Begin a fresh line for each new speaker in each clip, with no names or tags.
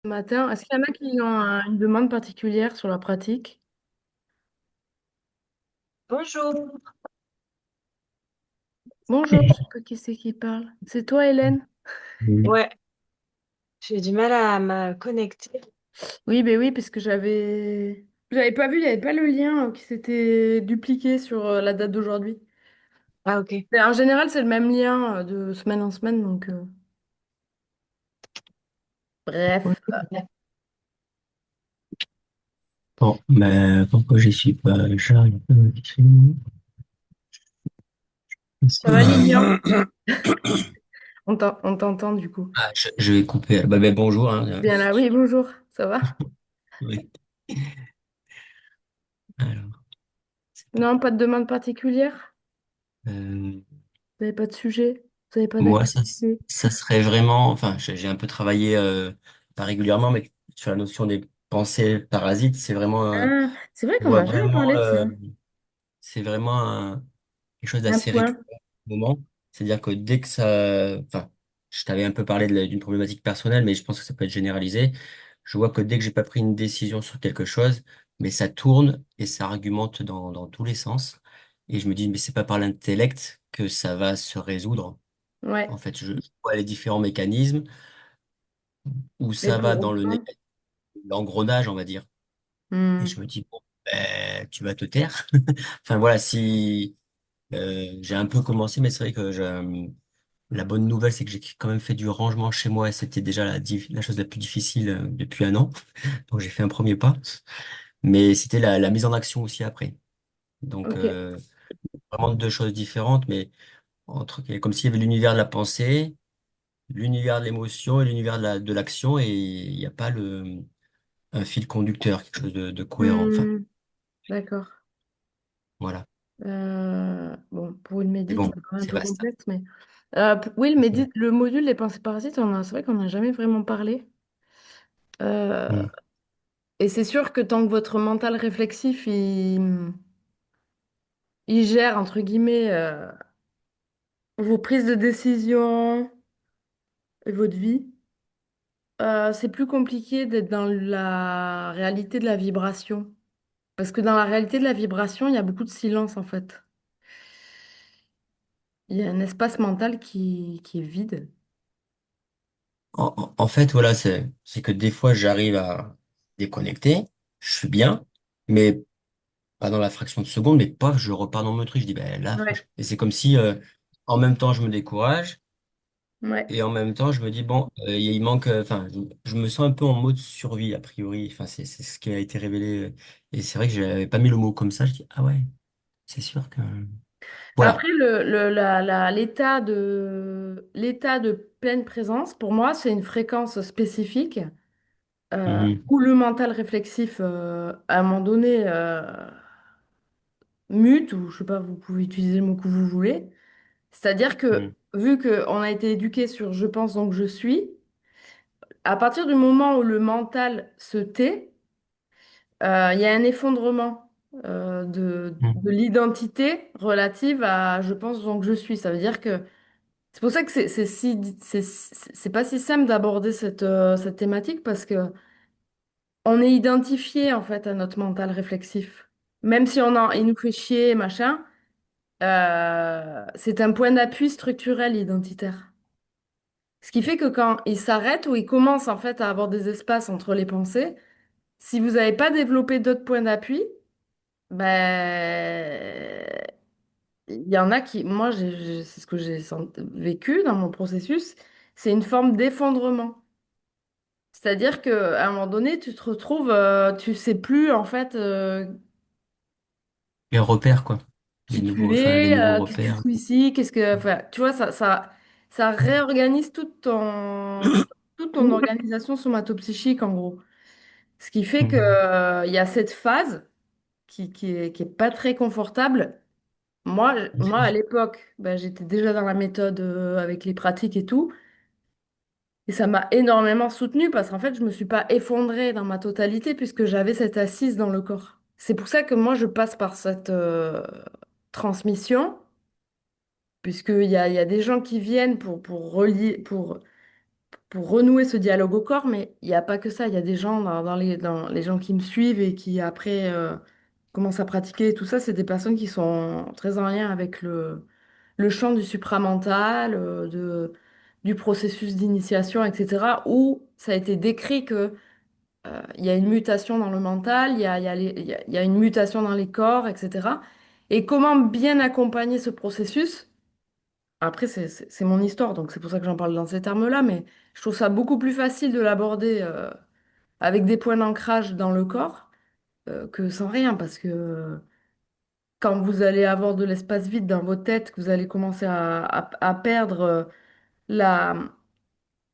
Matin, est-ce qu'il y en a qui ont une demande particulière sur la pratique?
Bonjour.
Bonjour, je sais pas qui c'est qui parle. C'est toi, Hélène?
Oui.
Ouais, j'ai du mal à me connecter.
Oui, ben oui, parce que j'avais pas vu, il n'y avait pas le lien qui s'était dupliqué sur la date d'aujourd'hui.
Ah, ok.
Mais en général, c'est le même lien de semaine en semaine, donc bref.
Bon, mais pourquoi j'y suis pas? J'arrive pas dessus.
Ça va, Lilian? On t'entend du coup.
Ah, je vais couper. Bonjour, hein.
Bien là, oui, bonjour, ça va?
Oui. Alors, c'est pas-
Non, pas de demande particulière?
euh,
Vous n'avez pas de sujet? Vous n'avez pas
moi,
d'activité?
ça serait vraiment. Enfin, j'ai un peu travaillé, pas régulièrement, mais sur la notion des pensées parasites. C'est vraiment,
Ah, c'est vrai
je
qu'on
vois
n'a jamais
vraiment,
parlé de ça.
c'est vraiment quelque chose
Un
d'assez récurrent
point.
au moment. C'est-à-dire que dès que ça, enfin, je t'avais un peu parlé d'une problématique personnelle, mais je pense que ça peut être généralisé. Je vois que dès que j'ai pas pris une décision sur quelque chose, mais ça tourne et ça argumente dans tous les sens. Et je me dis, mais c'est pas par l'intellect que ça va se résoudre.
Ouais,
En fait, je vois les différents mécanismes où
mais
ça va
pour
dans
autant.
l'engrenage, on va dire. Et
Hmm.
je me dis, bon, ben, tu vas te taire. Enfin voilà, si j'ai un peu commencé, mais c'est vrai que la bonne nouvelle, c'est que j'ai quand même fait du rangement chez moi et c'était déjà la chose la plus difficile depuis un an. Donc j'ai fait un premier pas, mais c'était la mise en action aussi après. Donc
Ok,
vraiment deux choses différentes, mais comme s'il y avait l'univers de la pensée, l'univers de l'émotion et l'univers de l'action et il n'y a pas un fil conducteur, quelque chose de cohérent. Enfin,
hmm, d'accord.
voilà.
Bon, pour une
Mais
médite,
bon,
ça paraît un
c'est
peu
vaste.
complexe, mais oui, le module des pensées parasites, c'est vrai qu'on n'a jamais vraiment parlé. Euh,
Mm.
et c'est sûr que tant que votre mental réflexif, il gère, entre guillemets, vos prises de décision et votre vie, c'est plus compliqué d'être dans la réalité de la vibration. Parce que dans la réalité de la vibration, il y a beaucoup de silence, en fait. Il y a un espace mental qui est vide.
En fait, voilà, c'est que des fois, j'arrive à déconnecter, je suis bien, mais pas dans la fraction de seconde, mais paf, je repars dans mon truc. Je dis, ben là,
Ouais.
et c'est comme si, en même temps, je me décourage,
Ouais.
et en même temps, je me dis, bon, il manque, enfin, je me sens un peu en mode survie, a priori. Enfin, c'est ce qui a été révélé. Et c'est vrai que j'avais pas mis le mot comme ça. Je dis, ah ouais, c'est sûr que, voilà.
Après, l'état de pleine présence, pour moi, c'est une fréquence spécifique
Mhm.
où le mental réflexif, à un moment donné, mute, ou je sais pas, vous pouvez utiliser le mot que vous voulez. C'est-à-dire que,
Mhm.
vu qu'on a été éduqué sur je pense donc je suis, à partir du moment où le mental se tait, il y a un effondrement de
Mhm.
l'identité relative à je pense donc je suis. Ça veut dire que c'est pour ça que c'est pas si simple d'aborder cette thématique parce que on est identifié en fait à notre mental réflexif. Même si il nous fait chier, machin, c'est un point d'appui structurel identitaire. Ce qui fait que quand il s'arrête ou il commence en fait à avoir des espaces entre les pensées, si vous n'avez pas développé d'autres points d'appui, ben, il y en a qui, moi, c'est ce que vécu dans mon processus, c'est une forme d'effondrement. C'est-à-dire qu'à un moment donné, tu te retrouves, tu sais plus en fait
Les repères, quoi.
qui tu
Enfin, les
es,
nouveaux
qu'est-ce que tu
repères.
fous ici, enfin, tu vois, ça réorganise toute ton organisation somatopsychique en gros. Ce qui fait que,
Mhm.
il y a cette phase qui est pas très confortable. Moi, à l'époque, ben, j'étais déjà dans la méthode avec les pratiques et tout. Et ça m'a énormément soutenue parce qu'en fait, je ne me suis pas effondrée dans ma totalité puisque j'avais cette assise dans le corps. C'est pour ça que moi, je passe par cette transmission, puisqu'il y a des gens qui viennent pour relier, pour renouer ce dialogue au corps, mais il n'y a pas que ça. Il y a des gens dans les gens qui me suivent et qui après commencent à pratiquer et tout ça, c'est des personnes qui sont très en lien avec le champ du supramental, du processus d'initiation, etc., où ça a été décrit que il y a une mutation dans le mental, il y a une mutation dans les corps, etc. Et comment bien accompagner ce processus? Après, c'est mon histoire, donc c'est pour ça que j'en parle dans ces termes-là, mais je trouve ça beaucoup plus facile de l'aborder avec des points d'ancrage dans le corps que sans rien, parce que quand vous allez avoir de l'espace vide dans votre tête, que vous allez commencer à perdre la,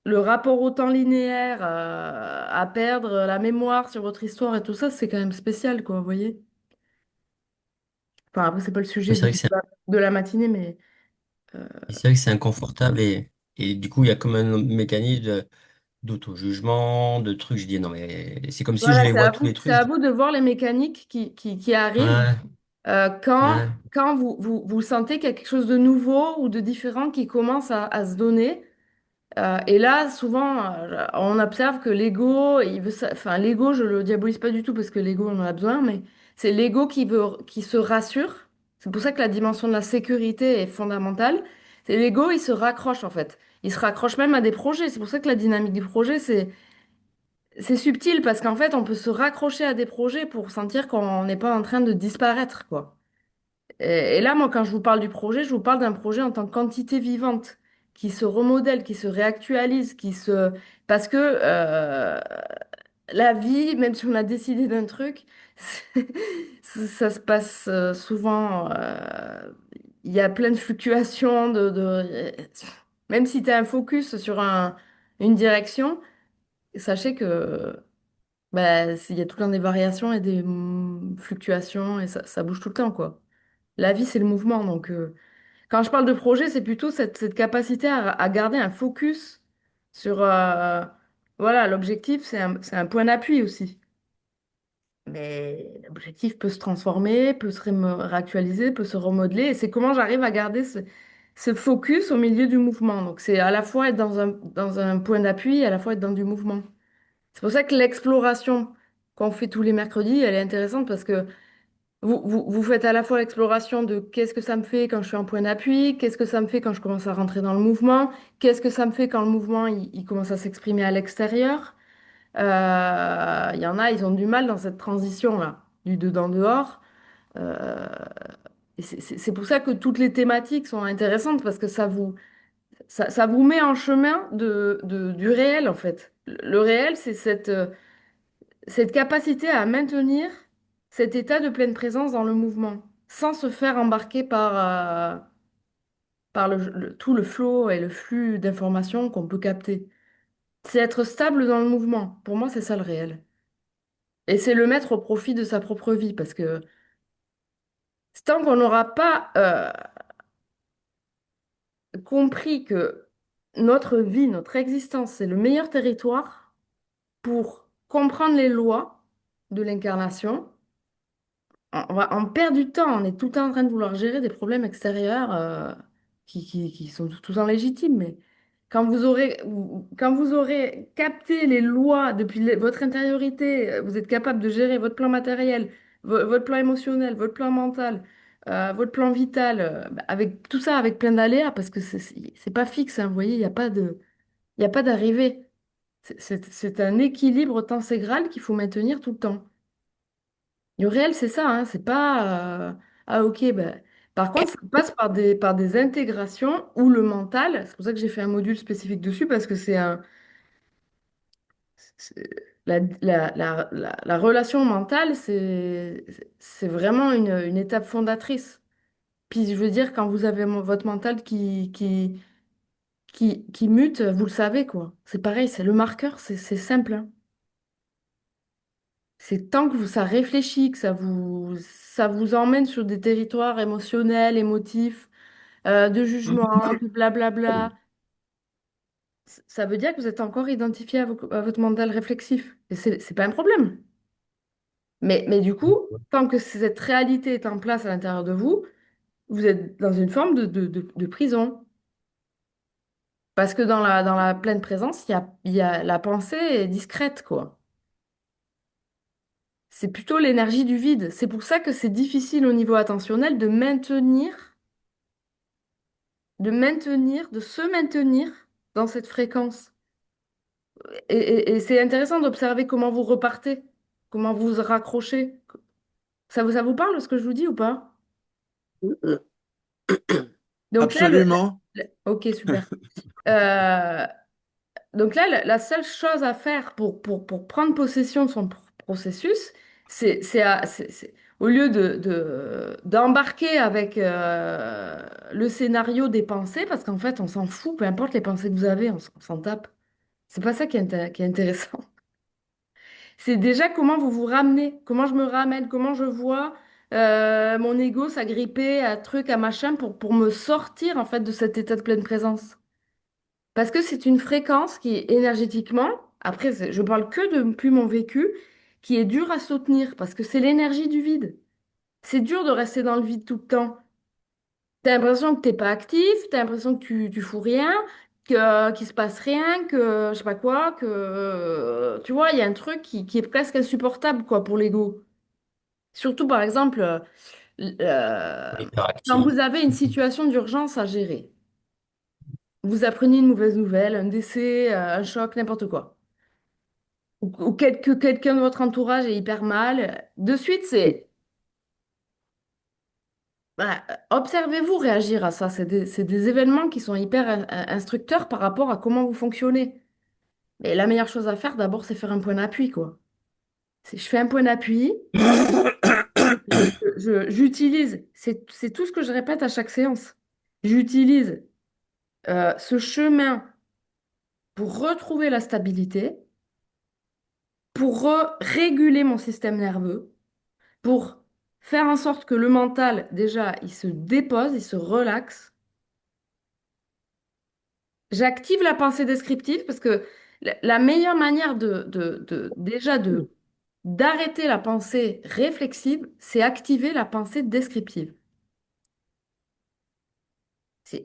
le rapport au temps linéaire, à perdre la mémoire sur votre histoire et tout ça, c'est quand même spécial, quoi, vous voyez? Enfin, après, c'est pas le
Mais
sujet
c'est vrai que
de la matinée, mais euh,
c'est vrai que c'est inconfortable et du coup, il y a comme un mécanisme d'auto-jugement, de trucs. Je dis non, mais c'est comme si je
voilà,
les vois tous les
c'est
trucs.
à
Je dis,
vous de voir les mécaniques qui arrivent
ouais, ouais.
quand vous sentez qu'il y a quelque chose de nouveau ou de différent qui commence à se donner. Et là, souvent, on observe que l'ego, enfin, l'ego, je le diabolise pas du tout parce que l'ego, on en a besoin, mais c'est l'ego qui se rassure. C'est pour ça que la dimension de la sécurité est fondamentale. C'est l'ego, il se raccroche en fait. Il se raccroche même à des projets. C'est pour ça que la dynamique du projet, c'est subtil parce qu'en fait, on peut se raccrocher à des projets pour sentir qu'on n'est pas en train de disparaître, quoi. Et là, moi, quand je vous parle du projet, je vous parle d'un projet en tant qu'entité vivante qui se remodèle, qui se réactualise, Parce que la vie, même si on a décidé d'un truc, ça se passe souvent... Il y a plein de fluctuations, Même si tu as un focus sur une direction, sachez que il y a tout le temps des variations et des fluctuations et ça bouge tout le temps, quoi. La vie, c'est le mouvement. Donc, quand je parle de projet, c'est plutôt cette capacité à garder un focus sur... voilà, l'objectif, c'est un point d'appui aussi. Mais l'objectif peut se transformer, peut réactualiser, peut se remodeler. Et c'est comment j'arrive à garder ce focus au milieu du mouvement. Donc, c'est à la fois être dans un point d'appui et à la fois être dans du mouvement. C'est pour ça que l'exploration qu'on fait tous les mercredis, elle est intéressante parce que vous faites à la fois l'exploration de qu'est-ce que ça me fait quand je suis en point d'appui, qu'est-ce que ça me fait quand je commence à rentrer dans le mouvement, qu'est-ce que ça me fait quand le mouvement il commence à s'exprimer à l'extérieur. Il y en a, ils ont du mal dans cette transition-là, du dedans-dehors. Euh, et c'est pour ça que toutes les thématiques sont intéressantes parce que ça vous met en chemin du réel en fait. Le réel, c'est cette capacité à maintenir cet état de pleine présence dans le mouvement, sans se faire embarquer par tout le flow et le flux d'informations qu'on peut capter. C'est être stable dans le mouvement. Pour moi, c'est ça le réel. Et c'est le mettre au profit de sa propre vie, parce que tant qu'on n'aura pas compris que notre vie, notre existence, c'est le meilleur territoire pour comprendre les lois de l'incarnation, on perd du temps, on est tout le temps en train de vouloir gérer des problèmes extérieurs qui sont tout le temps légitimes. Mais quand vous aurez capté les lois depuis votre intériorité, vous êtes capable de gérer votre plan matériel, votre plan émotionnel, votre plan mental, votre plan vital, avec tout ça avec plein d'aléas, parce que c'est pas fixe, hein, vous voyez, il y a pas d'arrivée. C'est un équilibre temps-ségral qu'il faut maintenir tout le temps. Le réel, c'est ça, hein, c'est pas ah ok, ben. Par contre, ça passe par des intégrations où le mental, c'est pour ça que j'ai fait un module spécifique dessus, parce que c'est- la relation mentale, c'est vraiment une étape fondatrice. Puis je veux dire, quand vous avez votre mental qui mute, vous le savez, quoi. C'est pareil, c'est le marqueur, c'est simple, hein. C'est tant que ça réfléchit, que ça vous emmène sur des territoires émotionnels, émotifs, de jugement, de blablabla. Ça veut dire que vous êtes encore identifié à votre mental réflexif. Et c'est pas un problème. Mais du coup, tant que cette réalité est en place à l'intérieur de vous, vous êtes dans une forme de prison. Parce que dans la pleine présence, il y a la pensée est discrète, quoi. C'est plutôt l'énergie du vide. C'est pour ça que c'est difficile au niveau attentionnel de se maintenir dans cette fréquence. Et c'est intéressant d'observer comment vous repartez, comment vous vous raccrochez. Ça vous parle ce que je vous dis ou pas? Donc là,
Absolument.
ok, super. Euh, donc là, la seule chose à faire pour prendre possession de son processus, au lieu d'embarquer avec le scénario des pensées, parce qu'en fait, on s'en fout, peu importe les pensées que vous avez, on s'en tape. C'est pas ça qui est intéressant. C'est déjà comment vous vous ramenez, comment je me ramène, comment je vois mon ego s'agripper à truc, à machin pour me sortir en fait de cet état de pleine présence. Parce que c'est une fréquence qui est énergétiquement, après je parle que depuis mon vécu, qui est dure à soutenir parce que c'est l'énergie du vide. C'est dur de rester dans le vide tout le temps. T'as l'impression que t'es pas actif, t'as l'impression que tu fous rien, qu'il se passe rien, que je sais pas quoi, tu vois, il y a un truc qui est presque insupportable quoi pour l'ego. Surtout par exemple, quand
Hyperactif.
vous avez une situation d'urgence à gérer. Vous apprenez une mauvaise nouvelle, un décès, un choc, n'importe quoi. Ou que quelqu'un de votre entourage est hyper mal. De suite, observez-vous réagir à ça. C'est des événements qui sont hyper instructeurs par rapport à comment vous fonctionnez. Et la meilleure chose à faire, d'abord, c'est faire un point d'appui, quoi. Je fais un point d'appui, j'utilise, c'est tout ce que je répète à chaque séance. J'utilise ce chemin pour retrouver la stabilité, pour réguler mon système nerveux, pour faire en sorte que le mental, déjà, il se dépose, il se relaxe. J'active la pensée descriptive parce que la meilleure manière déjà d'arrêter la pensée réflexive, c'est activer la pensée descriptive.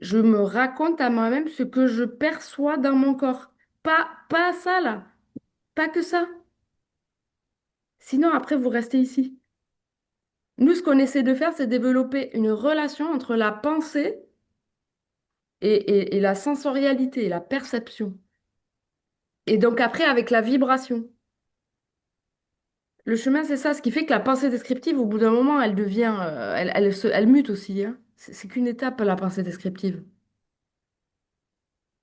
Je me raconte à moi-même ce que je perçois dans mon corps. Pas ça là, pas que ça. Sinon, après, vous restez ici. Nous, ce qu'on essaie de faire, c'est développer une relation entre la pensée et la sensorialité, la perception. Et donc après, avec la vibration. Le chemin, c'est ça. Ce qui fait que la pensée descriptive, au bout d'un moment, elle devient, elle mute aussi, hein. C'est qu'une étape, la pensée descriptive.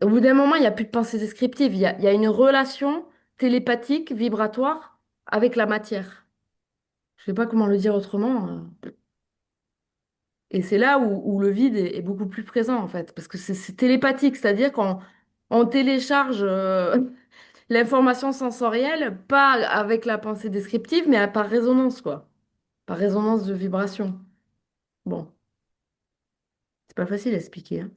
Au bout d'un moment, il n'y a plus de pensée descriptive. Il y a une relation télépathique, vibratoire avec la matière. Je ne sais pas comment le dire autrement. Et c'est là où le vide est beaucoup plus présent, en fait. Parce que c'est télépathique, c'est-à-dire qu'on télécharge l'information sensorielle, pas avec la pensée descriptive, mais par résonance, quoi. Par résonance de vibration. Bon, c'est pas facile à expliquer, hein.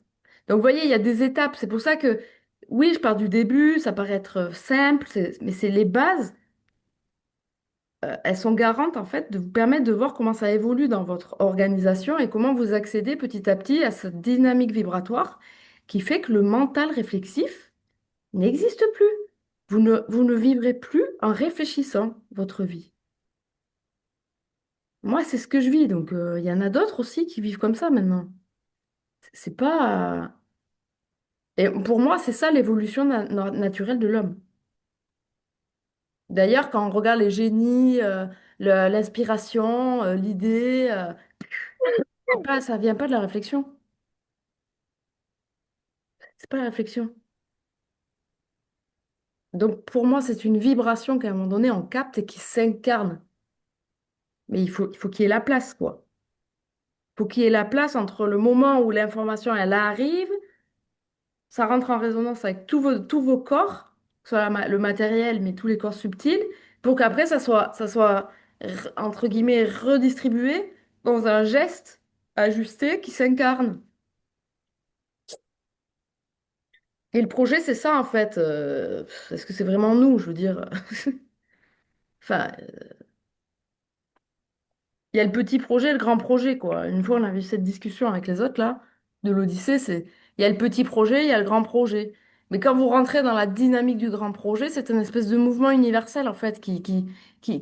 Donc, vous voyez, il y a des étapes. C'est pour ça que, oui, je pars du début, ça paraît être simple, mais c'est les bases. Elles sont garantes, en fait, de vous permettre de voir comment ça évolue dans votre organisation et comment vous accédez petit à petit à cette dynamique vibratoire qui fait que le mental réflexif n'existe plus. Vous ne vivrez plus en réfléchissant votre vie. Moi, c'est ce que je vis, donc il y en a d'autres aussi qui vivent comme ça maintenant. C'est pas. Et pour moi, c'est ça l'évolution naturelle de l'homme. D'ailleurs, quand on regarde les génies, l'inspiration, l'idée, ça vient pas de la réflexion. C'est pas la réflexion. Donc pour moi, c'est une vibration qu'à un moment donné, on capte et qui s'incarne. Mais il faut qu'il y ait la place, quoi. Il faut qu'il y ait la place entre le moment où l'information, elle arrive, ça rentre en résonance avec tous vos corps, soit le matériel, mais tous les corps subtils, pour qu'après, ça soit, entre guillemets, redistribué dans un geste ajusté qui s'incarne. Et le projet, c'est ça, en fait. Est-ce que c'est vraiment nous, je veux dire? Enfin, il y a le petit projet et le grand projet, quoi. Une fois, on avait eu cette discussion avec les autres, là, de l'Odyssée, il y a le petit projet, il y a le grand projet. Mais quand vous rentrez dans la dynamique du grand projet, c'est une espèce de mouvement universel, en fait, qui, qui, qui,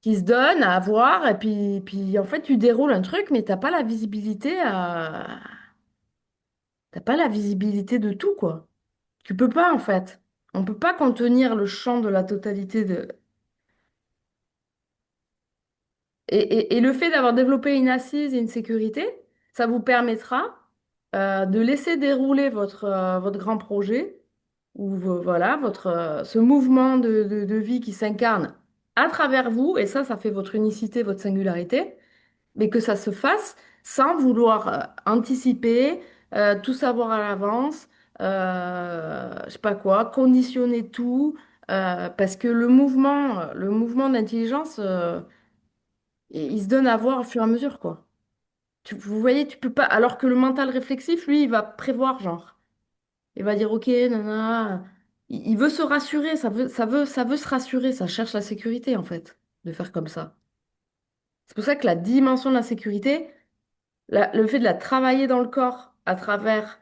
qui se donne à voir. Et puis, en fait, tu déroules un truc, mais t'as pas la visibilité de tout, quoi. Tu peux pas, en fait. On peut pas contenir le champ de la totalité de... Et le fait d'avoir développé une assise et une sécurité, ça vous permettra de laisser dérouler votre grand projet ou voilà, ce mouvement de vie qui s'incarne à travers vous, et ça fait votre unicité, votre singularité, mais que ça se fasse sans vouloir anticiper, tout savoir à l'avance, je sais pas quoi, conditionner tout, parce que le mouvement d'intelligence, il se donne à voir au fur et à mesure, quoi. Vous voyez, tu peux pas, alors que le mental réflexif, lui, il va prévoir, genre. Il va dire, OK, nana. Il veut se rassurer, ça veut se rassurer, ça cherche la sécurité, en fait, de faire comme ça. C'est pour ça que la dimension de la sécurité, le fait de la travailler dans le corps à travers,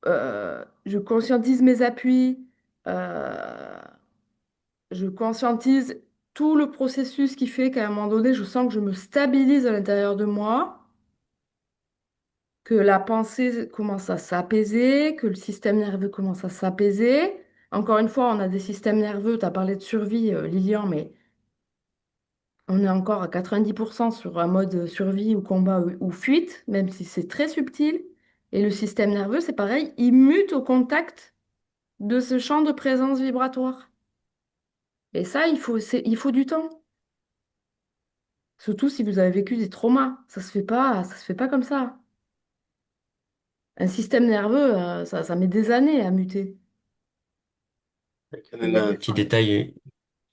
je conscientise mes appuis, euh, je conscientise tout le processus qui fait qu'à un moment donné, je sens que je me stabilise à l'intérieur de moi, que la pensée commence à s'apaiser, que le système nerveux commence à s'apaiser. Encore une fois, on a des systèmes nerveux, tu as parlé de survie, Lilian, mais on est encore à 90% sur un mode survie ou combat ou fuite, même si c'est très subtil. Et le système nerveux, c'est pareil, il mute au contact de ce champ de présence vibratoire. Et ça, il faut du temps. Surtout si vous avez vécu des traumas. Ça se fait pas comme ça. Un système nerveux, ça met des années à muter.
Quand
Il
même
y a
un
des...
petit détail,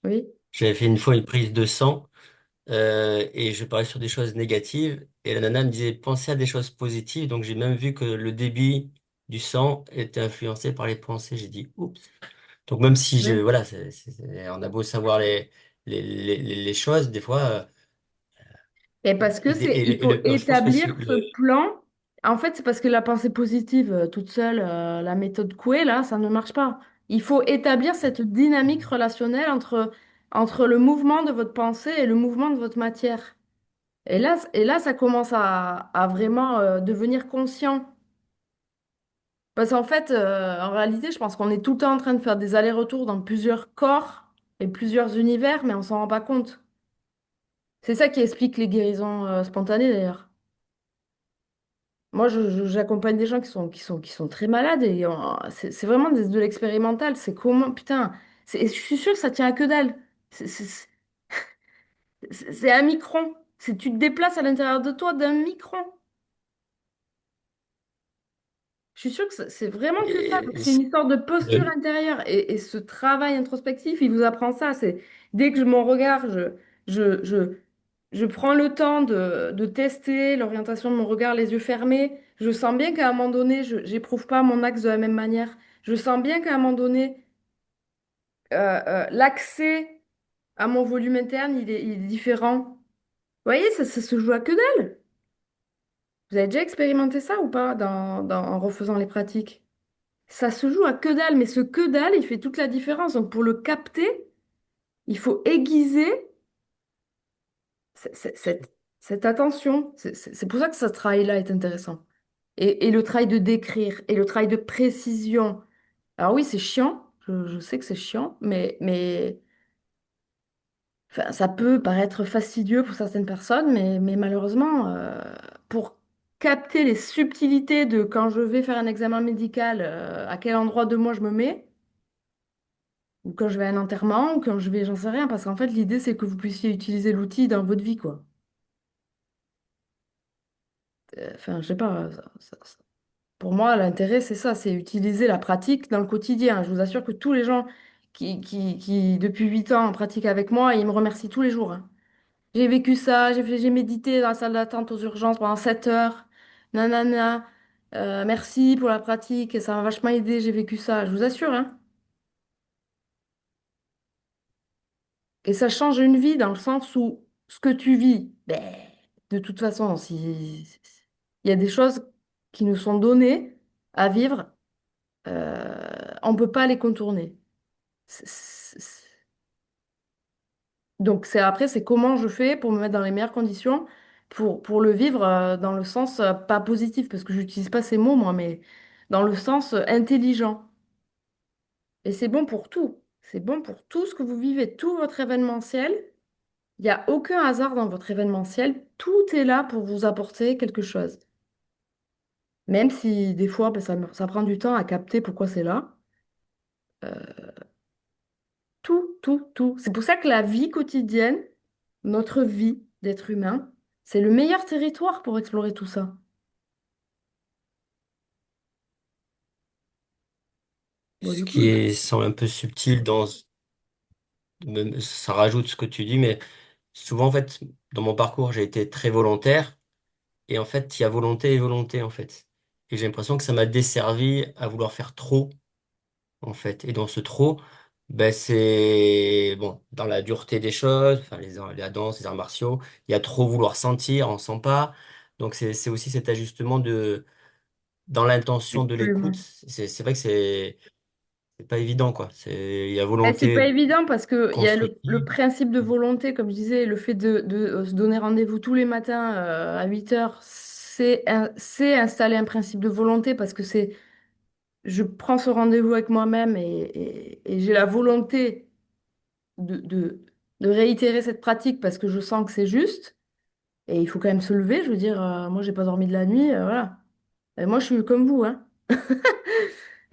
Oui.
j'avais fait une fois une prise de sang et je parlais sur des choses négatives et la nana me disait pensez à des choses positives. Donc j'ai même vu que le débit du sang était influencé par les pensées. J'ai dit oups. Donc même si
Oui.
voilà, on a beau savoir les choses, des fois,
Et parce que il faut
je pense que
établir ce plan. En fait, c'est parce que la pensée positive toute seule, la méthode Coué, là, ça ne marche pas. Il faut établir cette dynamique relationnelle entre le mouvement de votre pensée et le mouvement de votre matière. Et là ça commence à vraiment devenir conscient. Parce qu'en fait, en réalité, je pense qu'on est tout le temps en train de faire des allers-retours dans plusieurs corps et plusieurs univers, mais on s'en rend pas compte. C'est ça qui explique les guérisons spontanées, d'ailleurs. Moi, j'accompagne des gens qui sont très malades et c'est vraiment de l'expérimental. C'est comment, putain, je suis sûre que ça tient à que dalle. C'est un micron. Tu te déplaces à l'intérieur de toi d'un micron. Je suis sûre que c'est vraiment que ça. Donc,
et
c'est une histoire de posture
le-
intérieure. Et ce travail introspectif, il vous apprend ça. C'est dès que je mon regard, je, je, je prends le temps de tester l'orientation de mon regard, les yeux fermés. Je sens bien qu'à un moment donné, je n'éprouve pas mon axe de la même manière. Je sens bien qu'à un moment donné, l'accès à mon volume interne, il est différent. Vous voyez, ça se joue à que dalle. Vous avez déjà expérimenté ça ou pas en refaisant les pratiques? Ça se joue à que dalle, mais ce que dalle, il fait toute la différence. Donc pour le capter, il faut aiguiser cette attention. C'est pour ça que ce travail-là est intéressant. Et le travail de décrire, et le travail de précision. Alors oui, c'est chiant, je sais que c'est chiant, mais enfin, ça peut paraître fastidieux pour certaines personnes, mais malheureusement, pour capter les subtilités de quand je vais faire un examen médical, à quel endroit de moi je me mets, ou quand je vais à un enterrement, ou quand je vais, j'en sais rien, parce qu'en fait, l'idée, c'est que vous puissiez utiliser l'outil dans votre vie, quoi. Enfin, je sais pas, pour moi, l'intérêt, c'est ça, c'est utiliser la pratique dans le quotidien. Je vous assure que tous les gens qui depuis 8 ans, pratiquent avec moi, ils me remercient tous les jours, hein. J'ai vécu ça, j'ai médité dans la salle d'attente aux urgences pendant 7 heures. Nanana. Merci pour la pratique, ça m'a vachement aidé, j'ai vécu ça, je vous assure, hein. Et ça change une vie dans le sens où ce que tu vis, ben, de toute façon, il y a des choses qui nous sont données, à vivre, on ne peut pas les contourner. C'est- c'est- c'est- Donc après, c'est comment je fais pour me mettre dans les meilleures conditions pour le vivre dans le sens pas positif, parce que je n'utilise pas ces mots, moi, mais dans le sens intelligent. Et c'est bon pour tout. C'est bon pour tout ce que vous vivez, tout votre événementiel. Il n'y a aucun hasard dans votre événementiel. Tout est là pour vous apporter quelque chose. Même si des fois, ben, ça prend du temps à capter pourquoi c'est là. Tout, tout, tout. C'est pour ça que la vie quotidienne, notre vie d'être humain, c'est le meilleur territoire pour explorer tout ça. Bon,
Ce
du coup,
qui est, semble un peu subtil ça rajoute ce que tu dis, mais souvent, en fait, dans mon parcours, j'ai été très volontaire. Et en fait, il y a volonté et volonté, en fait. Et j'ai l'impression que ça m'a desservi à vouloir faire trop, en fait. Et dans ce trop, ben c'est, bon, dans la dureté des choses, enfin, la danse, les arts martiaux, il y a trop vouloir sentir, on sent pas. Donc, c'est aussi cet ajustement dans l'intention de l'écoute.
absolument.
C'est vrai que c'est pas évident, quoi. Il y a
C'est pas
volonté
évident parce qu'il y a le
constructive.
principe de volonté, comme je disais, le fait de se donner rendez-vous tous les matins à 8 heures, c'est installer un principe de volonté parce que c'est je prends ce rendez-vous avec moi-même et j'ai la volonté de, de, de réitérer cette pratique parce que je sens que c'est juste. Et il faut quand même se lever. Je veux dire, moi, j'ai pas dormi de la nuit. Voilà. Et moi, je suis comme vous, hein.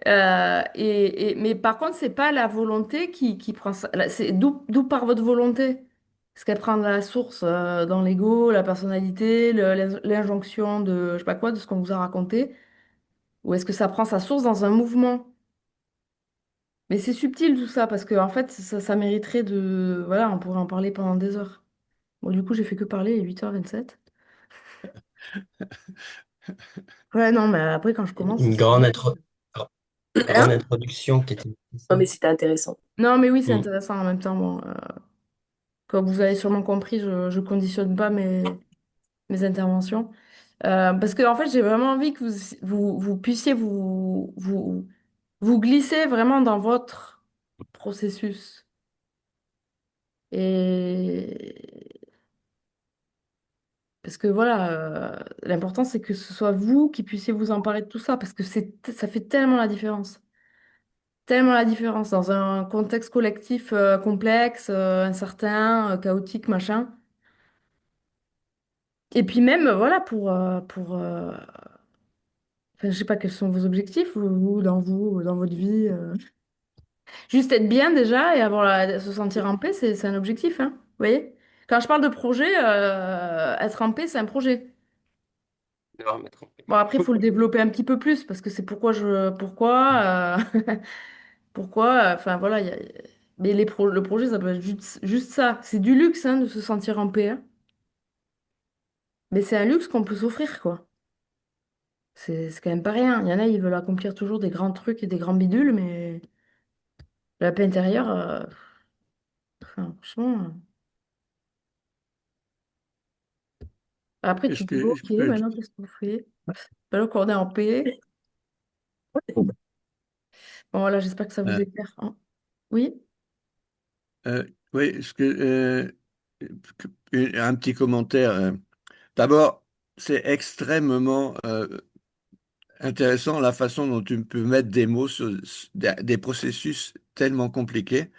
Mais par contre, c'est pas la volonté qui prend ça. C'est d'où part votre volonté? Est-ce qu'elle prend de la source dans l'ego, la personnalité, l'injonction de, je sais pas quoi, de ce qu'on vous a raconté? Ou est-ce que ça prend sa source dans un mouvement? Mais c'est subtil tout ça, parce que en fait, ça mériterait de... Voilà, on pourrait en parler pendant des heures. Bon, du coup, j'ai fait que parler, il est 8h27. Ouais, non, mais après, quand je commence,
Une
c'est...
grande
Hein?
introduction qui était
Non, mais
nécessaire.
c'était intéressant.
Non, mais oui, c'est
Mm.
intéressant en même temps. Bon, comme vous avez sûrement compris, je ne conditionne pas mes interventions. Parce que, en fait, j'ai vraiment envie que vous puissiez vous glisser vraiment dans votre processus. Et parce que voilà, l'important, c'est que ce soit vous qui puissiez vous emparer de tout ça, parce que ça fait tellement la différence. Tellement la différence dans un contexte collectif complexe, incertain, chaotique, machin. Et puis même, voilà, enfin, je sais pas quels sont vos objectifs, vous, dans votre vie. Juste être bien déjà et se sentir en paix, c'est un objectif, hein, vous voyez? Quand je parle de projet, être en paix, c'est un projet.
Devoir mettre en
Bon, après, il faut le développer un petit peu plus parce que c'est pourquoi, enfin voilà, mais le projet, ça peut être juste ça. C'est du luxe, hein, de se sentir en paix, hein. Mais c'est un luxe qu'on peut s'offrir, quoi. C'est quand même pas rien. Il y en a, ils veulent accomplir toujours des grands trucs et des grands bidules, mais la paix intérieure, enfin, franchement. Après, tu
Est-ce
dis,
que,
bon,
est-ce
ok,
que-
maintenant, qu'est-ce qu'on fait? Alors qu'on est en paix. Bon, voilà, j'espère que ça vous
euh,
éclaire, hein. Oui?
euh, oui, un petit commentaire. D'abord, c'est extrêmement intéressant la façon dont tu peux mettre des mots sur des processus tellement compliqués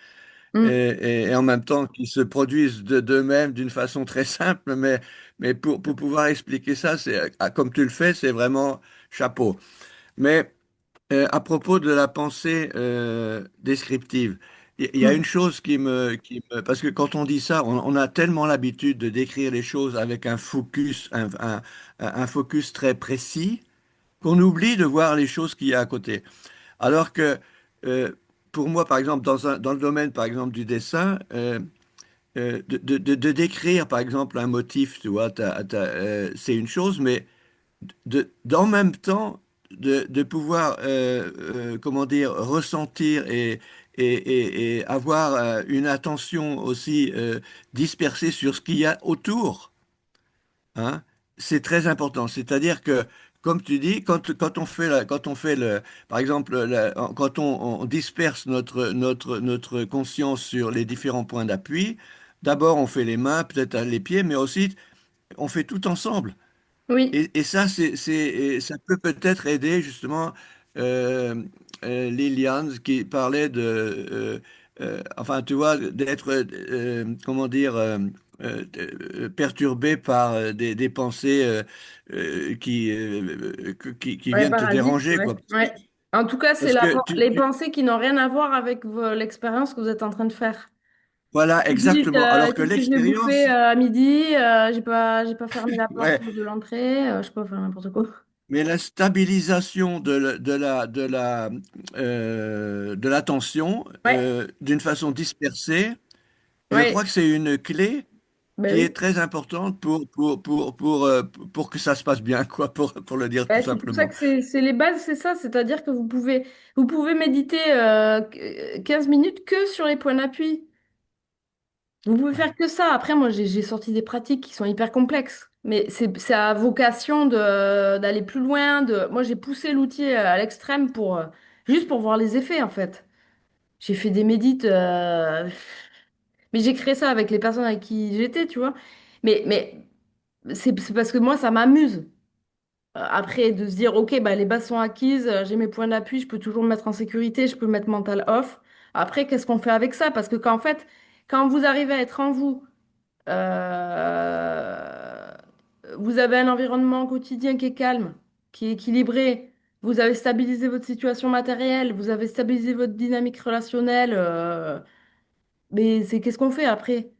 Mm.
et en même temps qui se produisent d'eux-mêmes d'une façon très simple, mais pour pouvoir expliquer ça, comme tu le fais, c'est vraiment chapeau. Mais à propos de la pensée descriptive, il y a une
Mm.
chose parce que quand on dit ça, on a tellement l'habitude de décrire les choses avec un focus, un focus très précis, qu'on oublie de voir les choses qu'il y a à côté. Alors que euh, pour moi, par exemple, dans le domaine, par exemple, du dessin, de décrire, par exemple, un motif, tu vois, c'est une chose, mais d'en même temps de pouvoir comment dire ressentir et avoir une attention aussi dispersée sur ce qu'il y a autour, hein, c'est très important. C'est-à-dire que comme tu dis, quand on fait par exemple, quand on disperse notre conscience sur les différents points d'appui, d'abord on fait les mains, peut-être les pieds, mais aussi on fait tout ensemble.
Oui,
Et ça, ça peut peut-être aider justement euh, Liliane qui parlait enfin, tu vois, d'être, comment dire, perturbé par des pensées qui
ouais,
viennent te
parasite,
déranger,
ouais.
quoi.
Ouais. En tout cas, c'est
Parce que
les pensées qui n'ont rien à voir avec l'expérience que vous êtes en train de faire.
voilà,
Vous dites,
exactement. Alors que
qu'est-ce que j'ai bouffé
l'expérience,
à midi? J'ai pas fermé la porte
ouais,
de l'entrée. Je sais pas faire n'importe quoi.
mais la stabilisation de l'attention
Ouais,
d'une façon dispersée, je
ouais,
crois que c'est une clé
ben
qui
oui.
est très importante pour que ça se passe bien, quoi, pour le dire tout
Ouais, c'est pour ça
simplement.
que c'est les bases, c'est ça. C'est-à-dire que vous pouvez méditer 15 minutes que sur les points d'appui. Vous pouvez faire que ça. Après, moi, j'ai sorti des pratiques qui sont hyper complexes. Mais c'est à vocation d'aller plus loin. Moi, j'ai poussé l'outil à l'extrême juste pour voir les effets, en fait. J'ai fait des médites. Mais j'ai créé ça avec les personnes avec qui j'étais, tu vois. Mais c'est parce que moi, ça m'amuse. Après, de se dire, OK, bah, les bases sont acquises, j'ai mes points d'appui, je peux toujours me mettre en sécurité, je peux mettre mental off. Après, qu'est-ce qu'on fait avec ça? Parce que qu'en fait, quand vous arrivez à être en vous, euh, vous avez un environnement quotidien qui est calme, qui est équilibré, vous avez stabilisé votre situation matérielle, vous avez stabilisé votre dynamique relationnelle, mais c'est qu'est-ce qu'on fait après?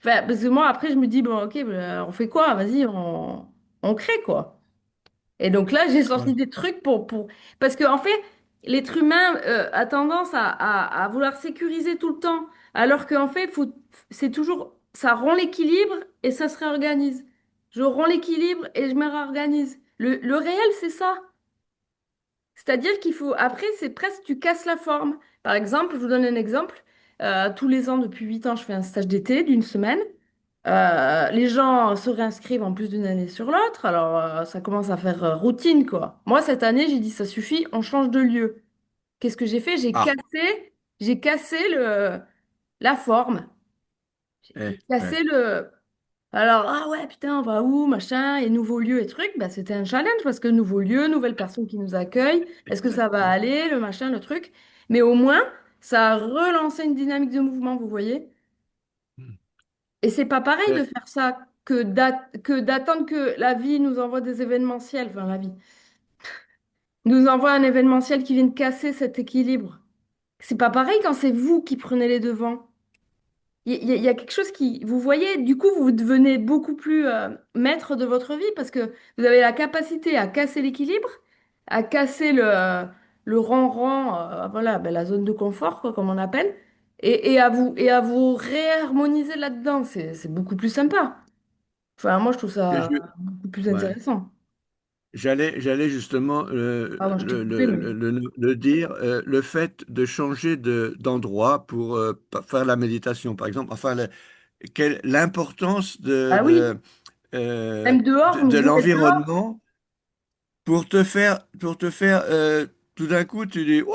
Enfin, parce que moi, après, je me dis, bon, OK, bah, on fait quoi? Vas-y, on crée, quoi. Et donc là, j'ai sorti
Ouais.
des trucs Parce qu'en fait, l'être humain a tendance à vouloir sécuriser tout le temps, alors qu'en fait, c'est toujours... Ça rompt l'équilibre et ça se réorganise. Je romps l'équilibre et je me réorganise. Le réel, c'est ça. C'est-à-dire qu'il faut... Après, c'est presque... Tu casses la forme. Par exemple, je vous donne un exemple. Tous les ans, depuis 8 ans, je fais un stage d'été d'une semaine. Les gens se réinscrivent en plus d'une année sur l'autre, alors ça commence à faire routine, quoi. Moi, cette année, j'ai dit, ça suffit, on change de lieu. Qu'est-ce que j'ai fait?
Ah,
J'ai cassé la forme. J'ai
ouais,
cassé le... Alors, ah ouais, putain, on va où, machin, et nouveaux lieux et trucs, bah, c'était un challenge parce que nouveaux lieux, nouvelles personnes qui nous accueillent, est-ce que ça va
exactement.
aller, le machin, le truc? Mais au moins, ça a relancé une dynamique de mouvement, vous voyez? Et c'est pas pareil de
Euh,
faire ça que d'attendre que la vie nous envoie des événementiels, enfin la vie, nous envoie un événementiel qui vienne casser cet équilibre. C'est pas pareil quand c'est vous qui prenez les devants. Il y a quelque chose qui, vous voyez, du coup, vous devenez beaucoup plus maître de votre vie parce que vous avez la capacité à casser l'équilibre, à casser le rang-rang, voilà, ben, la zone de confort, quoi, comme on appelle, et à vous réharmoniser là-dedans. C'est beaucoup plus sympa. Enfin, moi, je trouve
que
ça
je-
beaucoup plus
ouais.
intéressant.
J'allais justement
Pardon, je t'ai coupé, mais...
le dire, le fait de changer d'endroit pour faire la méditation, par exemple, enfin, l'importance
Ah oui, même dehors,
de
vous êtes dehors.
l'environnement pour te faire tout d'un coup, tu dis, oh,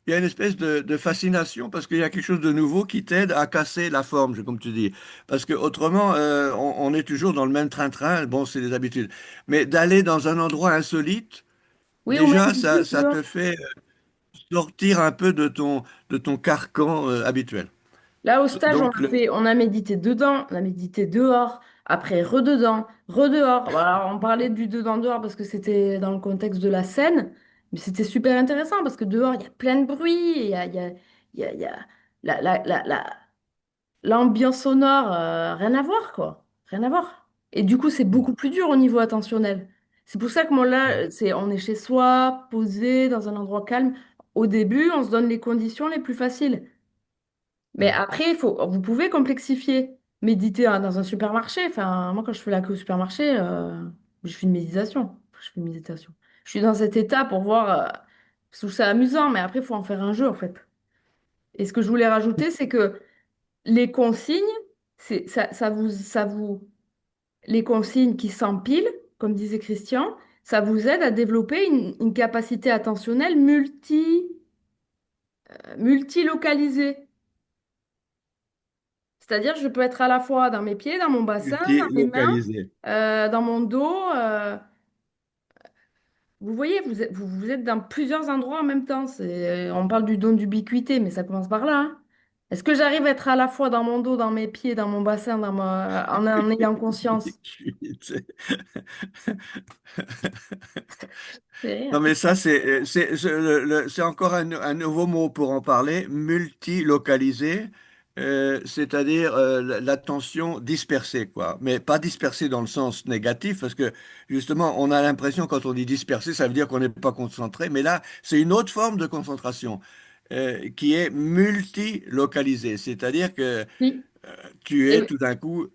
il y a une espèce de fascination parce qu'il y a quelque chose de nouveau qui t'aide à casser la forme, comme tu dis. Parce que autrement, on est toujours dans le même train-train. Bon, c'est des habitudes. Mais d'aller dans un endroit insolite,
Oui, ou même
déjà,
du coup,
ça
dehors.
te fait sortir un peu de ton carcan habituel.
Là, au stage,
Donc,
on a médité dedans, on a médité dehors, après rededans, redehors. Bon, alors, on parlait du dedans-dehors parce que c'était dans le contexte de la scène, mais c'était super intéressant parce que dehors, il y a plein de bruit, il y a la, l'ambiance sonore, rien à voir, quoi. Rien à voir. Et du coup, c'est beaucoup plus dur au niveau attentionnel. C'est pour ça que moi, là, on est chez soi, posé, dans un endroit calme. Au début, on se donne les conditions les plus faciles. Mais après, vous pouvez complexifier. Méditer dans un supermarché. Enfin, moi, quand je fais la queue au supermarché, je fais une méditation. Je fais une méditation. Je suis dans cet état pour voir. Je trouve ça amusant, mais après, il faut en faire un jeu, en fait. Et ce que je voulais rajouter, c'est que les consignes, les consignes qui s'empilent, comme disait Christian, ça vous aide à développer une capacité attentionnelle multilocalisée. C'est-à-dire, je peux être à la fois dans mes pieds, dans mon bassin, dans mes mains,
Multilocalisé.
dans mon dos. Vous voyez, vous êtes dans plusieurs endroits en même temps. On parle du don d'ubiquité, mais ça commence par là, hein. Est-ce que j'arrive à être à la fois dans mon dos, dans mes pieds, dans mon bassin, en ayant conscience? C'est
Non,
rire.
mais ça, c'est encore un nouveau mot pour en parler, multilocalisé, c'est-à-dire l'attention dispersée, quoi. Mais pas dispersée dans le sens négatif, parce que justement, on a l'impression, quand on dit dispersé, ça veut dire qu'on n'est pas concentré, mais là, c'est une autre forme de concentration qui est multilocalisée, c'est-à-dire que
Oui.
tu es
Et,
tout d'un coup,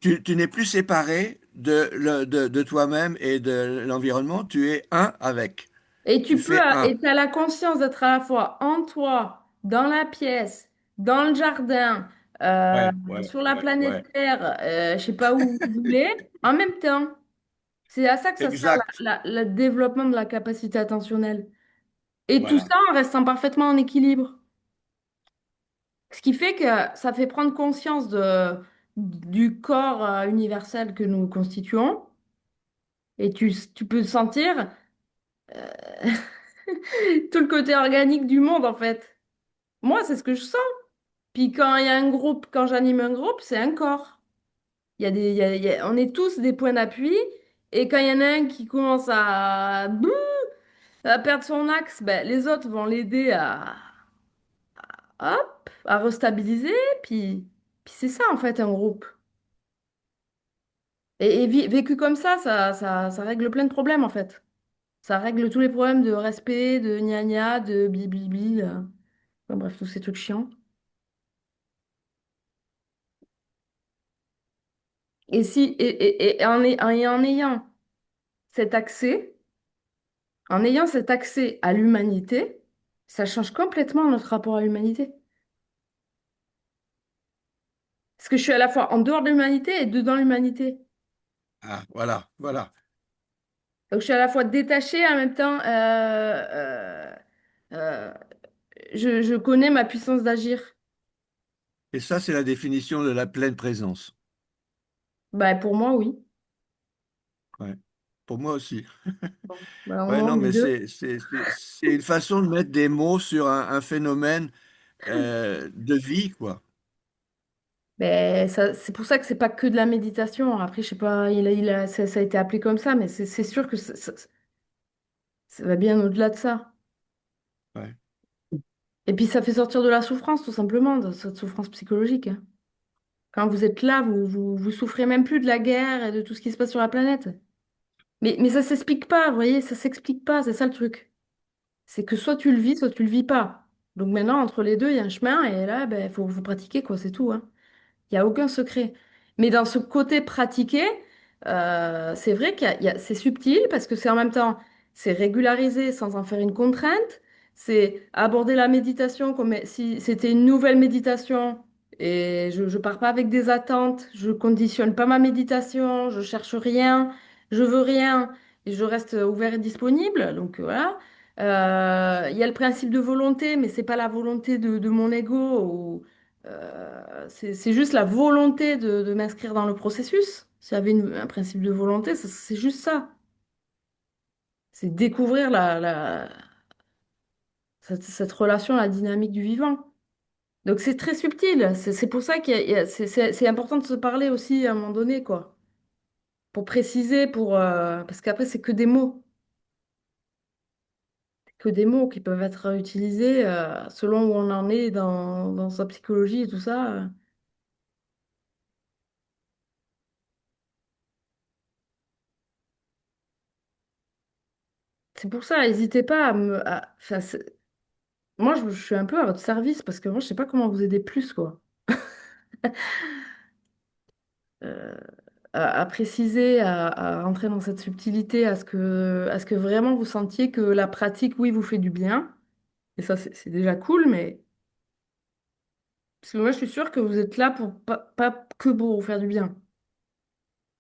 tu n'es plus séparé de toi-même et de l'environnement, tu es un avec.
et
Tu
tu peux,
fais un.
et tu as la conscience d'être à la fois en toi, dans la pièce, dans le jardin,
Ouais, ouais,
sur la
ouais,
planète
ouais.
Terre, je sais pas où vous voulez, en même temps. C'est à ça que ça sert
Exact.
le développement de la capacité attentionnelle. Et tout
Voilà.
ça en restant parfaitement en équilibre. Ce qui fait que ça fait prendre conscience du corps universel que nous constituons. Et tu peux sentir tout le côté organique du monde, en fait. Moi, c'est ce que je sens. Puis quand il y a un groupe, quand j'anime un groupe, c'est un corps. On est tous des points d'appui. Et quand il y en a un qui commence à perdre son axe, ben, les autres vont l'aider à restabiliser. Puis c'est ça, en fait, un groupe. Et vécu comme ça règle plein de problèmes, en fait. Ça règle tous les problèmes de respect, de gna gna, de blibli. Enfin, bref, tous ces trucs chiants. Et si, et en ayant cet accès, en ayant cet accès à l'humanité, ça change complètement notre rapport à l'humanité. Parce que je suis à la fois en dehors de l'humanité et dedans l'humanité.
Ah, voilà, voilà.
Donc je suis à la fois détachée, en même temps, euh, je connais ma puissance d'agir.
Et ça, c'est la définition de la pleine présence.
Bah, pour moi, oui.
Ouais. Pour moi aussi.
Bah,
Ouais, non,
on est
mais
deux.
c'est une façon de mettre des mots sur un phénomène de vie, quoi.
Ben, c'est pour ça que c'est pas que de la méditation. Après, je sais pas, ça a été appelé comme ça, mais c'est sûr que ça va bien au-delà de ça.
Ouais.
Et puis, ça fait sortir de la souffrance, tout simplement, de cette souffrance psychologique, hein. Quand vous êtes là, vous souffrez même plus de la guerre et de tout ce qui se passe sur la planète. Mais ça s'explique pas, vous voyez, ça s'explique pas, c'est ça le truc. C'est que soit tu le vis, soit tu le vis pas. Donc maintenant, entre les deux, il y a un chemin, et là, ben, faut pratiquer, quoi, c'est tout, hein. Il n'y a aucun secret. Mais dans ce côté pratiqué, c'est vrai c'est subtil parce que c'est en même temps, c'est régularisé sans en faire une contrainte. C'est aborder la méditation comme si c'était une nouvelle méditation. Et je ne pars pas avec des attentes, je conditionne pas ma méditation, je cherche rien, je veux rien, et je reste ouvert et disponible. Donc voilà. Il y a le principe de volonté, mais c'est pas la volonté de mon ego. C'est juste la volonté de m'inscrire dans le processus. S'il y avait un principe de volonté, c'est juste ça. C'est découvrir cette relation à la dynamique du vivant. Donc c'est très subtil. C'est pour ça c'est important de se parler aussi à un moment donné, quoi. Pour préciser, parce qu'après, c'est que des mots. Que des mots qui peuvent être utilisés selon où on en est dans sa psychologie et tout ça. C'est pour ça, n'hésitez pas enfin, moi, je suis un peu à votre service parce que moi, je sais pas comment vous aider plus, quoi. Euh, à préciser, à rentrer dans cette subtilité, à ce que vraiment vous sentiez que la pratique, oui, vous fait du bien. Et ça, c'est déjà cool, mais parce que moi, je suis sûre que vous êtes là pour pas que pour vous faire du bien.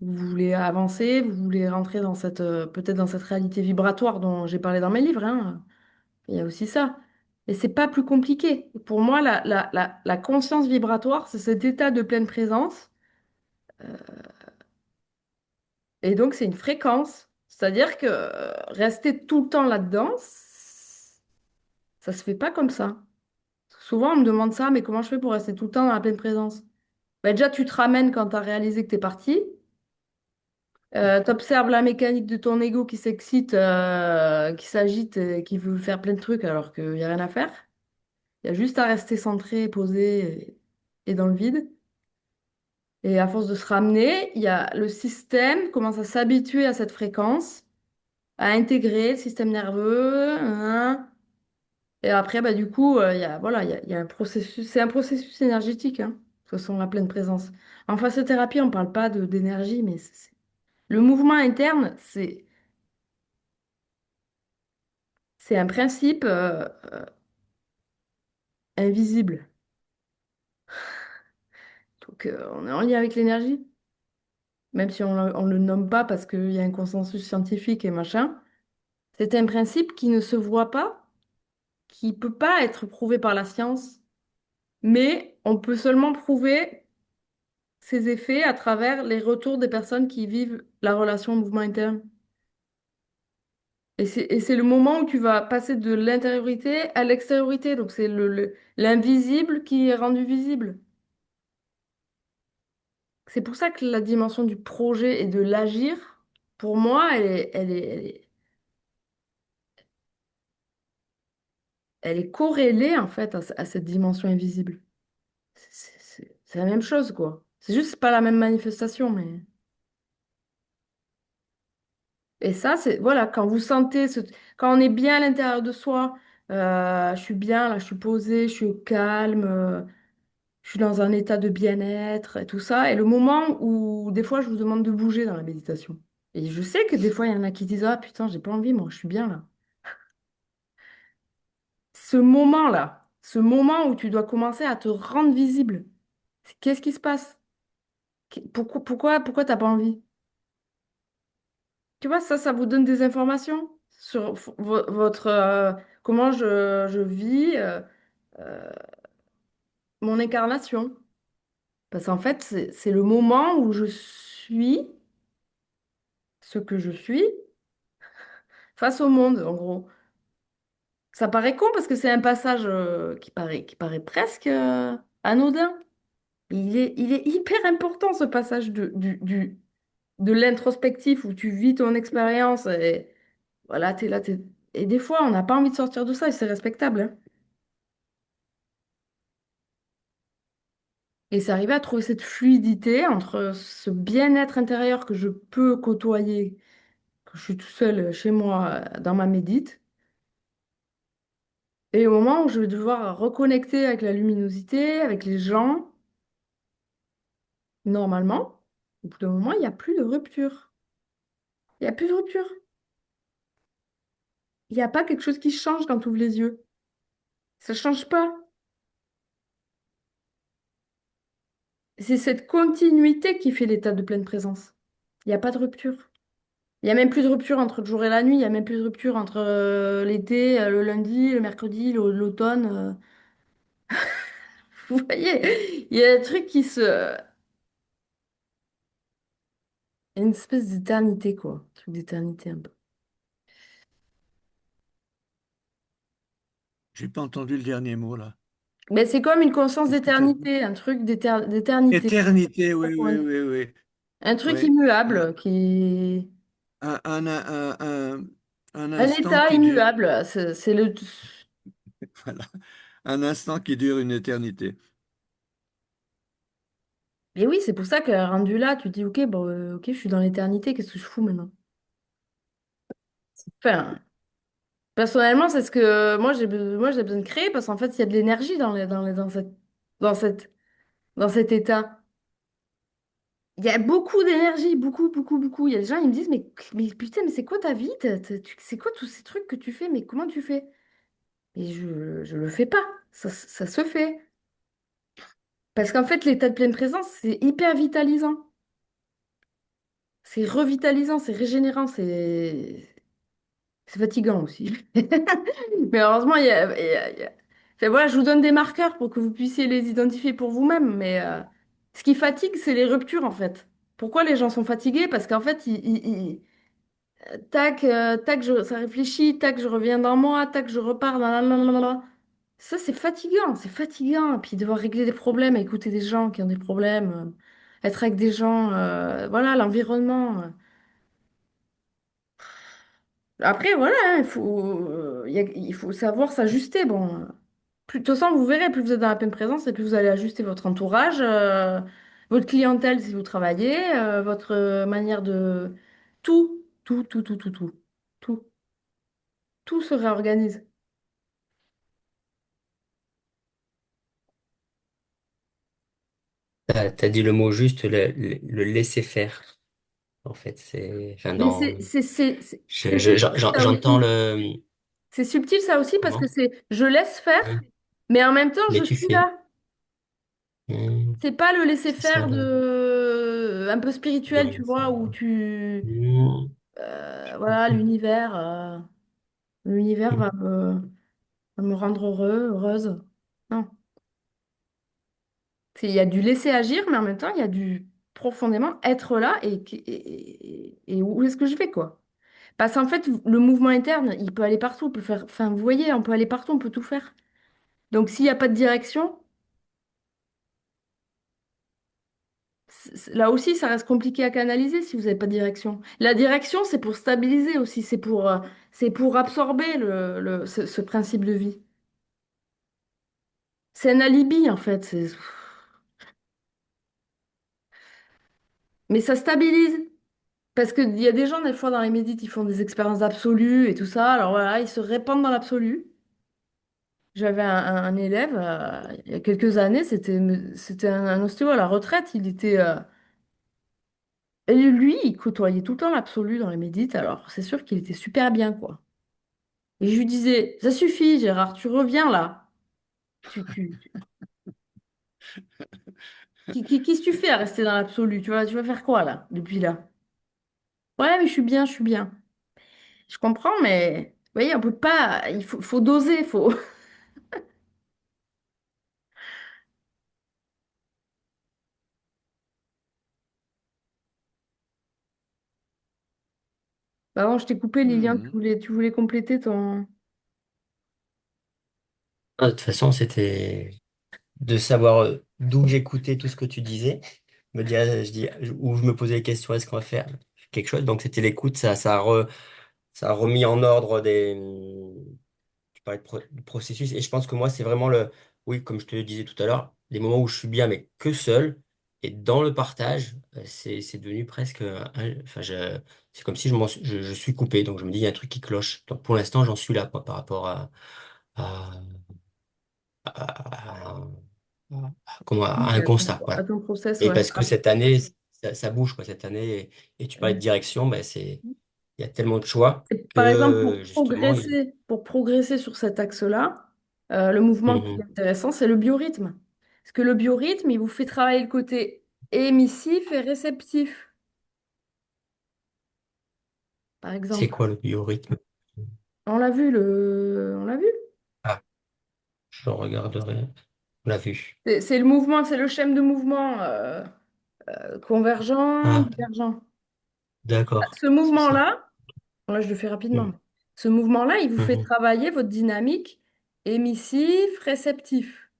Vous voulez avancer, vous voulez rentrer dans cette, peut-être dans cette réalité vibratoire dont j'ai parlé dans mes livres, hein. Il y a aussi ça. Et c'est pas plus compliqué. Pour moi, la conscience vibratoire, c'est cet état de pleine présence. Et donc, c'est une fréquence. C'est-à-dire que rester tout le temps là-dedans, ça se fait pas comme ça. Souvent, on me demande ça, mais comment je fais pour rester tout le temps dans la pleine présence? Ben, déjà, tu te ramènes quand tu as réalisé que tu es parti. Tu observes la mécanique de ton ego qui s'excite, qui s'agite, qui veut faire plein de trucs alors qu'il n'y a rien à faire. Il y a juste à rester centré, posé et dans le vide. Et à force de se ramener, il y a le système commence à s'habituer à cette fréquence, à intégrer le système nerveux, hein. Et après, bah, du coup, il y a un processus, c'est un processus énergétique, hein, de toute façon, la pleine présence. En fasciothérapie, on ne parle pas d'énergie, mais le mouvement interne, c'est un principe invisible. Donc, on est en lien avec l'énergie, même si on le nomme pas parce qu'il y a un consensus scientifique et machin. C'est un principe qui ne se voit pas, qui peut pas être prouvé par la science, mais on peut seulement prouver ses effets à travers les retours des personnes qui vivent la relation au mouvement interne. Et c'est le moment où tu vas passer de l'intériorité à l'extériorité. Donc c'est l'invisible qui est rendu visible. C'est pour ça que la dimension du projet et de l'agir, pour moi, elle est corrélée en fait à cette dimension invisible. C'est la même chose, quoi. C'est juste pas la même manifestation, mais... Et ça, c'est, voilà, quand vous sentez, quand on est bien à l'intérieur de soi, je suis bien, là, je suis posée, je suis au calme, je suis dans un état de bien-être et tout ça. Et le moment où, des fois, je vous demande de bouger dans la méditation. Et je sais que des fois, il y en a qui disent, ah putain, j'ai pas envie, moi, je suis bien là. Ce moment-là, ce moment où tu dois commencer à te rendre visible, qu'est-ce qui se passe? Pourquoi t'as pas envie? Tu vois, ça vous donne des informations sur votre, comment je vis euh, mon incarnation. Parce qu'en fait, c'est le moment où je suis ce que je suis face au monde, en gros. Ça paraît con parce que c'est un passage qui paraît presque anodin. Mais il est hyper important, ce passage de l'introspectif où tu vis ton expérience et voilà, t'es là, Et des fois, on n'a pas envie de sortir de ça et c'est respectable, hein. Et c'est arrivé à trouver cette fluidité entre ce bien-être intérieur que je peux côtoyer quand je suis tout seul chez moi dans ma médite et au moment où je vais devoir reconnecter avec la luminosité, avec les gens, normalement, au bout d'un moment, il n'y a plus de rupture. Il n'y a plus de rupture. Il n'y a pas quelque chose qui change quand tu ouvres les yeux. Ça ne change pas. C'est cette continuité qui fait l'état de pleine présence. Il n'y a pas de rupture. Il n'y a même plus de rupture entre le jour et la nuit. Il n'y a même plus de rupture entre l'été, le lundi, le mercredi, l'automne. Vous voyez, il y a un truc qui se... Une espèce d'éternité, quoi. Un truc d'éternité un peu.
J'ai pas entendu le dernier mot là.
Mais c'est comme une conscience
Qu'est-ce que tu as dit?
d'éternité, un truc d'éternité.
Éternité, oui, oui, oui, oui.
Un truc
Oui.
immuable qui...
Un, un, un, un, un
Un
instant
état
qui dure,
immuable. C'est le...
voilà. Un instant qui dure une éternité.
Et oui, c'est pour ça que rendu là, tu te dis, ok, bon, ok, je suis dans l'éternité, qu'est-ce que je fous maintenant? Enfin, personnellement, c'est ce que moi j'ai besoin de créer parce qu'en fait, il y a de l'énergie dans cette, dans cet état. Il y a beaucoup d'énergie, beaucoup, beaucoup, beaucoup. Il y a des gens, ils me disent, mais putain, mais c'est quoi ta vie? C'est quoi tous ces trucs que tu fais? Mais comment tu fais? Et je le fais pas. Ça se fait. Parce qu'en fait, l'état de pleine présence, c'est hyper vitalisant. C'est revitalisant, c'est régénérant, c'est fatigant aussi. Mais heureusement, Enfin, voilà, je vous donne des marqueurs pour que vous puissiez les identifier pour vous-même. Mais ce qui fatigue, c'est les ruptures, en fait. Pourquoi les gens sont fatigués? Parce qu'en fait, tac, tac, ça réfléchit, tac, je reviens dans moi, tac, je repars dans la. Ça, c'est fatigant, c'est fatigant. Et puis devoir régler des problèmes, écouter des gens qui ont des problèmes, être avec des gens, voilà, l'environnement. Après, voilà, hein, il faut savoir s'ajuster. Bon, plus, de toute façon, vous verrez, plus vous êtes dans la pleine présence et plus vous allez ajuster votre entourage, votre clientèle si vous travaillez, votre manière de... Tout. Tout. Tout se réorganise.
T'as dit le mot juste, le laisser faire. En fait, c'est, enfin,
Mais c'est subtil ça
j'entends
aussi.
le,
C'est subtil ça aussi parce que
comment?
c'est je laisse faire, mais en même temps,
Mais
je
tu
suis
fais.
là.
Hmm,
C'est pas le laisser
c'est ça,
faire de un peu
de
spirituel, tu
rien
vois,
faire.
où tu
Hmm, je
voilà,
comprends.
l'univers
Hmm.
va me rendre heureuse. Non. Il y a du laisser agir, mais en même temps, il y a du profondément être là et où est-ce que je vais, quoi. Parce qu'en fait, le mouvement interne, il peut aller partout, on peut faire, enfin, vous voyez, on peut aller partout, on peut tout faire. Donc, s'il n'y a pas de direction, là aussi, ça reste compliqué à canaliser si vous n'avez pas de direction. La direction, c'est pour stabiliser aussi, c'est pour absorber ce principe de vie. C'est un alibi, en fait. Mais ça stabilise. Parce qu'il y a des gens, des fois, dans les médites, ils font des expériences absolues et tout ça. Alors voilà, ils se répandent dans l'absolu. J'avais un élève, il y a quelques années, c'était un ostéo à la retraite. Et lui, il côtoyait tout le temps l'absolu dans les médites. Alors, c'est sûr qu'il était super bien, quoi. Et je lui disais, ça suffit, Gérard, tu reviens là. Qu'est-ce que tu fais à rester dans l'absolu? Tu vas faire quoi, là, depuis là? Ouais, mais je suis bien. Je comprends, mais vous voyez, on peut pas, faut doser, faut. Bah bon, je t'ai coupé, Liliane,
Mhm.
tu voulais compléter ton...
Ah, de toute façon, c'était de savoir d'où j'écoutais tout ce que tu disais, me dire, où je me posais les questions, est-ce qu'on va faire quelque chose? Donc, c'était l'écoute, ça a remis en ordre tu parlais de processus, et je pense que moi, c'est vraiment oui, comme je te le disais tout à l'heure, les moments où je suis bien, mais que seul, et dans le partage, c'est devenu presque, enfin, c'est comme si je suis coupé, donc je me dis, il y a un truc qui cloche. Donc, pour l'instant, j'en suis là, quoi, par rapport à, à- comment, à
Oui,
un constat,
à
voilà.
ton process,
Et
ouais.
parce que cette année, ça bouge, quoi, cette année, et tu parlais de direction, ben il y a tellement de choix
Par exemple,
que, justement,
pour progresser sur cet axe-là, le mouvement qui est
Mhm.
intéressant, c'est le biorhythme. Parce que le biorhythme, il vous fait travailler le côté émissif et réceptif, par
C'est
exemple.
quoi le biorhythme?
On l'a vu.
Ah, je regarderai. On l'a vu.
C'est le mouvement, c'est le schème de mouvement convergent,
Ah,
divergent.
d'accord.
Ce
C'est ça.
mouvement-là, là, je le fais rapidement.
Mhm.
Ce mouvement-là, il vous fait
Mhm.
travailler votre dynamique émissif, réceptif.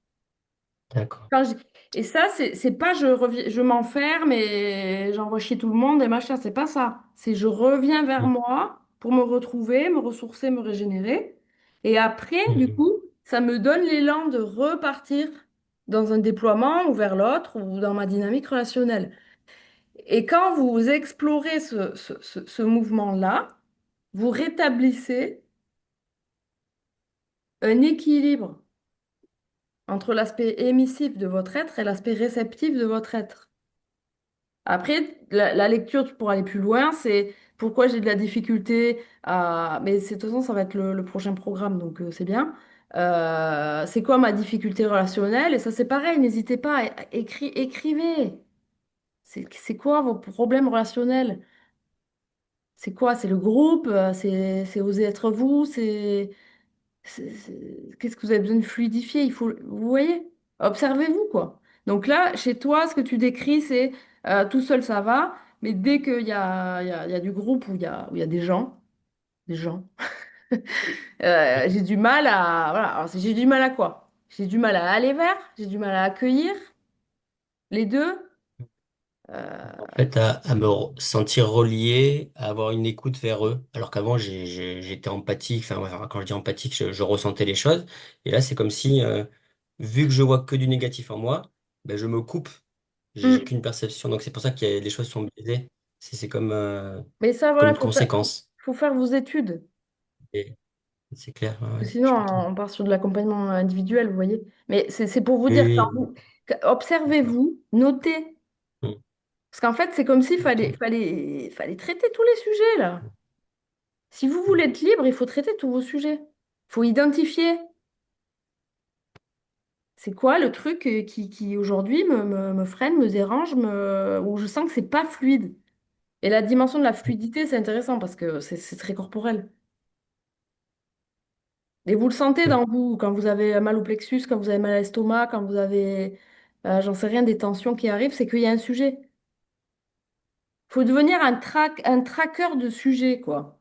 D'accord.
Quand je- Et ça, c'est pas je m'enferme et j'envoie chier tout le monde et machin, c'est pas ça. C'est je reviens vers
Mhm.
moi pour me retrouver, me ressourcer, me régénérer. Et après, du
Mhm.
coup, ça me donne l'élan de repartir dans un déploiement ou vers l'autre ou dans ma dynamique relationnelle. Et quand vous explorez ce mouvement-là, vous rétablissez un équilibre entre l'aspect émissif de votre être et l'aspect réceptif de votre être. Après, la lecture pour aller plus loin, c'est pourquoi j'ai de la difficulté à... Mais de toute façon, ça va être le prochain programme, donc c'est bien. C'est quoi ma difficulté relationnelle? Et ça, c'est pareil, n'hésitez pas, écrivez. C'est quoi vos problèmes relationnels? C'est quoi? C'est le groupe? C'est oser être vous? Qu'est-ce que vous avez besoin de fluidifier? Vous voyez? Observez-vous, quoi. Donc là, chez toi, ce que tu décris, c'est tout seul, ça va, mais dès qu'il y a du groupe où il y a des gens, j'ai du mal à... Voilà. Alors, j'ai du mal à quoi? J'ai du mal à aller vers, j'ai du mal à accueillir les deux.
En
Euh,
fait, à sentir relié, à avoir une écoute vers eux. Alors qu'avant, j'étais empathique. Enfin, ouais, quand je dis empathique, je ressentais les choses. Et là, c'est comme si, vu que je vois que du négatif en moi, ben, je me coupe. J'ai
hmm.
qu'une perception. Donc, c'est pour ça que les choses sont biaisées. C'est
Mais ça,
comme
voilà,
une conséquence.
faut faire vos études.
Et c'est clair, ouais,
Parce
ouais,
que sinon,
je comprends.
on part sur de l'accompagnement individuel, vous voyez. Mais c'est pour vous dire,
Oui, oui, d'accord.
observez-vous, notez.
Hmm,
Parce qu'en fait, c'est comme s'il
ok.
fallait traiter tous les sujets, là. Si vous voulez être libre, il faut traiter tous vos sujets. Il faut identifier. C'est quoi le truc qui aujourd'hui me freine, me dérange, où je sens que c'est pas fluide. Et la dimension de la fluidité, c'est intéressant parce que c'est très corporel. Et vous le sentez
Hmm.
dans vous, quand vous avez mal au plexus, quand vous avez mal à l'estomac, quand vous avez, j'en sais rien, des tensions qui arrivent, c'est qu'il y a un sujet. Il faut devenir un traqueur de sujets, quoi.